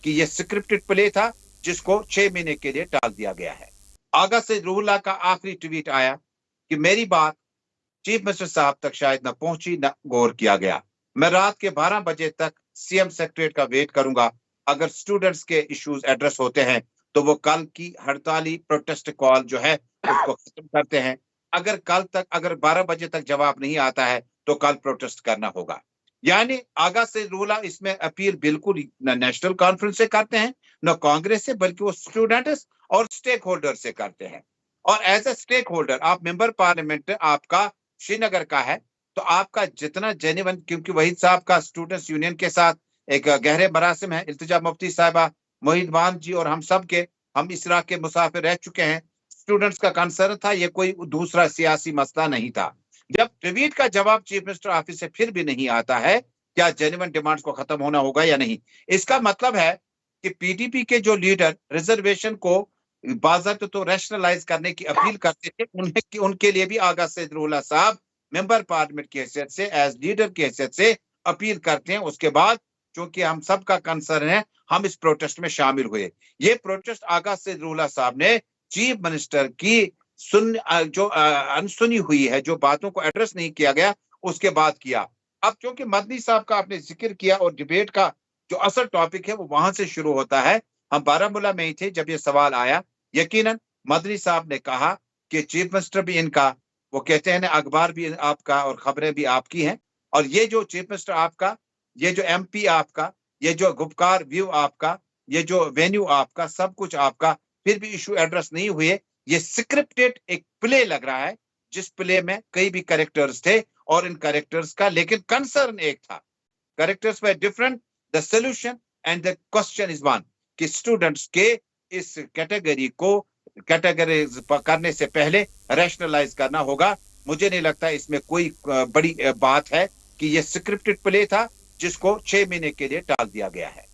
कि ये scripted play था जिसको 6 महीने के लिए टाल दिया गया है। आगा से रूहुल्लाह का आखिरी ट्वीट आया कि मेरी बात चीफ मिनिस्टर साहब तक शायद न पहुंची न गौर किया गया। मैं रात के 12 बजे तक सीएम सेक्रेटरीट का वेट करूंगा। अगर स्टूडेंट्स के इश्यूज एड्रेस होते हैं तो वो कल की हड़ताली प्रोटेस्ट कॉल जो है उसको खत्म करते हैं। अगर कल तक अगर 12 बजे तक जवाब नहीं आता है तो कल प्रोटेस्ट करना होगा। यानी आगा से रूहुल्लाह इसमें अपील बिल्कुल न नेशनल कॉन्फ्रेंस से करते हैं न कांग्रेस से, बल्कि वो स्टूडेंट्स और स्टेक होल्डर से करते हैं। और एज ए स्टेक होल्डर आप मेंबर पार्लियामेंट आपका श्रीनगर का है, तो आपका जितना जेन्युइन, क्योंकि वहीद साहब का स्टूडेंट्स यूनियन के साथ एक गहरे मरासिम है, इल्तिजा मुफ्ती साहिबा, मोहित मान जी और हम सब के, हम इस इलाके के मुसाफिर रह चुके हैं। स्टूडेंट्स का कंसर्न था, ये कोई दूसरा सियासी मसला नहीं था। जब ट्वीट का जवाब चीफ मिनिस्टर ऑफिस से फिर भी नहीं आता है, क्या जेन्युइन डिमांड्स को खत्म होना होगा या नहीं? इसका मतलब है कि पीडीपी के जो लीडर रिजर्वेशन को बाज़ाब्ते तो रैशनलाइज करने की अपील करते थे, उनके लिए भी आगा सैयद रूहुल्लाह साहब मेंबर पार्लियामेंट की हैसियत से, एज लीडर की हैसियत से अपील करते हैं। उसके बाद चूंकि हम सब का कंसर्न है, हम इस प्रोटेस्ट में शामिल हुए। ये प्रोटेस्ट आगा सैयद रूहुल्लाह साहब ने चीफ मिनिस्टर की जो अनसुनी हुई है, जो बातों को एड्रेस नहीं किया गया, उसके बाद किया। अब क्योंकि मदनी साहब का आपने जिक्र किया और डिबेट का जो असल टॉपिक है वो वहां से शुरू होता है। हम बारामूला में ही थे जब ये सवाल आया। यकीनन मदनी साहब ने कहा कि चीफ मिनिस्टर भी इनका, वो कहते हैं ना, अखबार भी आपका और खबरें भी आपकी हैं, और ये जो चीफ मिनिस्टर आपका, ये जो एमपी आपका, ये जो गुपकार व्यू आपका, ये जो वेन्यू आपका, सब कुछ आपका, फिर भी इशू एड्रेस नहीं हुए। ये स्क्रिप्टेड एक प्ले लग रहा है, जिस प्ले में कई भी कैरेक्टर्स थे और इन कैरेक्टर्स का लेकिन कंसर्न एक था। Characters were different, the solution and the question is one, कि स्टूडेंट्स के इस कैटेगरी को कैटेगराइज करने से पहले रैशनलाइज करना होगा। मुझे नहीं लगता इसमें कोई बड़ी बात है कि ये स्क्रिप्टेड प्ले था जिसको 6 महीने के लिए टाल दिया गया है।